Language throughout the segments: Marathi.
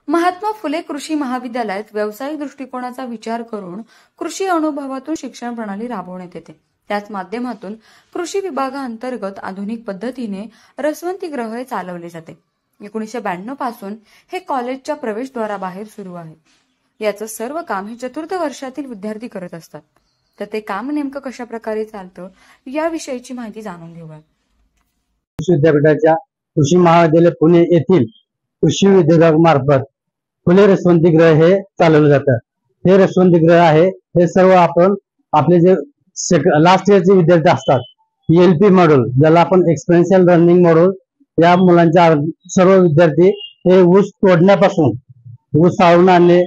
महात्मा फुले कृषी महाविद्यालयात व्यावसायिक दृष्टिकोनाचा विचार करून कृषी अनुभवातून शिक्षण प्रणाली राबवण्यात येते। त्याच माध्यमातून कृषी विभागाअंतर्गत आधुनिक पद्धतीने रसवंतीगृह चालवले जाते। 1992 पासून हे कॉलेजच्या प्रवेशद्वाराबाहेर सुरू आहे। याचं सर्व काम हे चतुर्थ वर्षातील विद्यार्थी करत असतात। तर ते काम नेमकं कशा प्रकारे चालतं याविषयीची माहिती जाणून घेऊया। कृषी विद्यापीठाच्या कृषी महाविद्यालय पुणे येथील कृषी विभागामार्फत फुले रसवंतीगृह हे चालवलं जातं। हे रसवंतीगृह आहे हे सर्व आपण आपले जे लास्ट इयरचे विद्यार्थी असतात, ELP मॉड्यूल ज्याला आपण एक्सपेरियन्शियल लर्निंग मॉड्यूल, या मुलांच्या सर्व विद्यार्थी हे ऊस तोडण्यापासून ऊस साळून आणणे,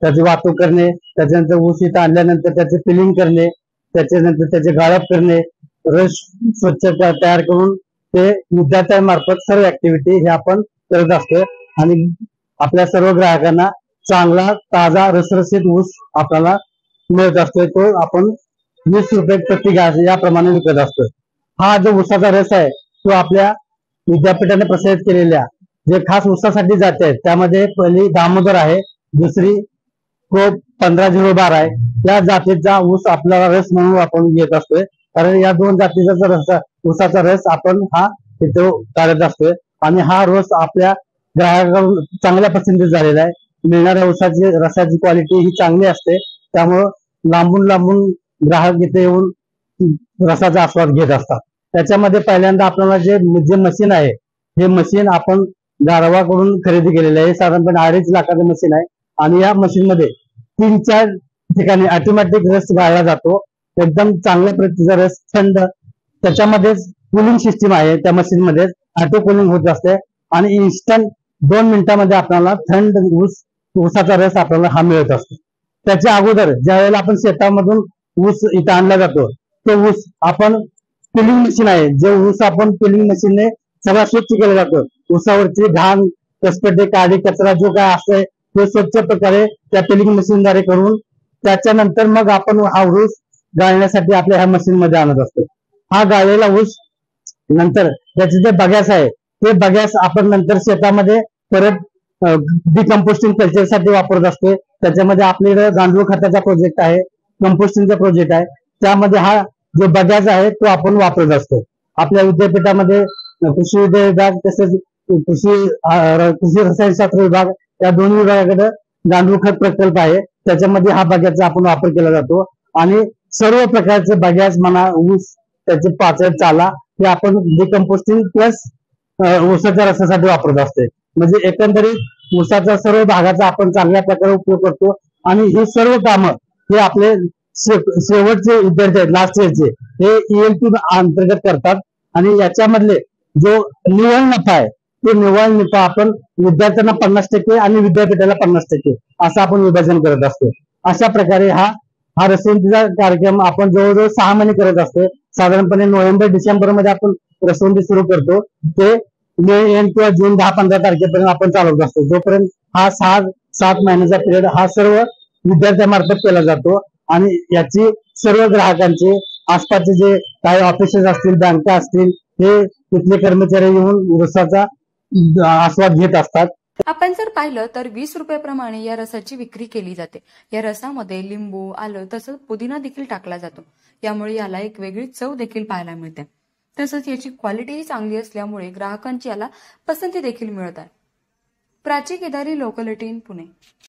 त्याची वाहतूक करणे, त्याच्यानंतर ऊस इथं आणल्यानंतर त्याचे पिलिंग करणे, त्याच्यानंतर त्याचे गाळप करणे, रस स्वच्छ तयार करून ते विद्यार्थ्यांमार्फत सर्व ऍक्टिव्हिटी हे आपण करत असतो आणि आपल्या सर्व ग्राहकांना चांगला ताजा रसरशीत ऊस आपल्याला मिळत असतो। तो आपण 20 रुपये प्रति घास याप्रमाणे विकत असतो। हा जो ऊसाचा रस आहे तो आपल्या विद्यापीठाने प्रसारित केलेल्या जे खास ऊसासाठी जाते आहेत त्यामध्ये पहिली दामोदर आहे, दुसरी को 1502 आहे। या जातीचा ऊस आपल्याला रस म्हणून आपण घेत असतोय, कारण या दोन जातीचा रस ऊसाचा रस आपण हा तिथे काढत असतोय आणि हा रस आपल्या ग्राहकांकडून चांगल्या पसंती झालेला आहे। मिळणाऱ्या ऊसाची रसाची क्वालिटी ही चांगली असते, त्यामुळं लांबून लांबून ग्राहक इथे येऊन रसाचा आस्वाद घेत असतात। त्याच्यामध्ये पहिल्यांदा आपल्याला जे मशीन आहे हे मशीन आपण गारवाकडून खरेदी केलेलं आहे। साधारणपणे 2.5 लाखाचं मशीन आहे आणि या मशीन मध्ये 3-4 ठिकाणी ऑटोमॅटिक रस गाळला जातो। एकदम चांगल्या प्रतीचा रस थंड, त्याच्यामध्येच कूलिंग सिस्टीम आहे, त्या मशीन मध्ये ऑटो कूलिंग होत असते आणि इन्स्टंट 2 मिनिटांमध्ये आपल्याला थंड ऊसाचा रस आपल्याला हा मिळत असतो। त्याच्या अगोदर ज्या वेळेला आपण शेतामधून ऊस इथं आणला जातो तो ऊस आपण पिलिंग मशीन आहे, जे ऊस आपण पिलिंग मशीनने सगळा स्वच्छ केला जातो। ऊसावरची घाण, कसपटे, काडी, कचरा जो काय असतोय तो स्वच्छ प्रकारे त्या पिलिंग मशीनद्वारे करून त्याच्यानंतर मग आपण हा ऊस गाळण्यासाठी आपल्या ह्या मशीन मध्ये आणत असतो। हा गाळलेला ऊस नंतर त्याचे जे बगॅस आहे ते बगॅस आपण नंतर शेतामध्ये परत डिकम्पोस्टिंग कल्चरसाठी वापरत असतो। त्याच्यामध्ये आपल्याकडे गांडूळ खताचा प्रोजेक्ट आहे, कंपोस्टिंगचा प्रोजेक्ट आहे, त्यामध्ये हा जो बगॅस आहे तो आपण वापरत असतो। आपल्या विद्यापीठामध्ये कृषी विभाग तसेच कृषी रसायनशास्त्र विभाग या दोन्ही विभागाकडे गांडूळ खत प्रकल्प आहे, त्याच्यामध्ये हा बगॅसचा आपण वापर केला जातो आणि सर्व प्रकारचे बगॅस म्हणा, ऊस, त्याचे पाचड, चाला हे आपण डिकम्पोस्टिंग प्लस ऊसाच्या रसासाठी वापरत असते। म्हणजे एकंदरीत ऊसाच्या सर्व भागाचा आपण चांगल्या प्रकारे उपयोग करतो आणि ही सर्व कामं हे आपले शेवटचे विद्यार्थी आहेत, लास्ट इयरचे, हे ELP अंतर्गत करतात आणि याच्यामधले जो निव्वळ नफा आहे ते निव्वळ नफा आपण विद्यार्थ्यांना 50% आणि विद्यापीठाला 50% असं आपण विभाजन करत असतो। अशा प्रकारे हा रसवंतीचा कार्यक्रम आपण जवळजवळ 6 महिने करत असतो। साधारणपणे नोव्हेंबर-डिसेंबर मध्ये आपण रसवंती सुरू करतो, ते मे एंड किंवा जून 10-15 तारखेपर्यंत आपण चालवत असतो। जोपर्यंत हा 6-7 महिन्याचा पिरियड हा सर्व विद्यार्थ्यांमार्फत केला जातो आणि याची सर्व ग्राहकांचे आसपासचे जे काही ऑफिसेस असतील, बँका असतील, हे तिथले कर्मचारी येऊन रसाचा आस्वाद घेत असतात। आपण जर पाहिलं तर 20 रुपयाप्रमाणे या रसाची विक्री केली जाते। या रसामध्ये लिंबू, आलं तसंच पुदिना देखील टाकला जातो। यामुळे याला एक वेगळी चव देखील पाहायला मिळते। तसंच याची क्वालिटीही चांगली असल्यामुळे ग्राहकांची याला पसंती देखील मिळत आहे। प्राची केदारी, लोकल 18, पुणे।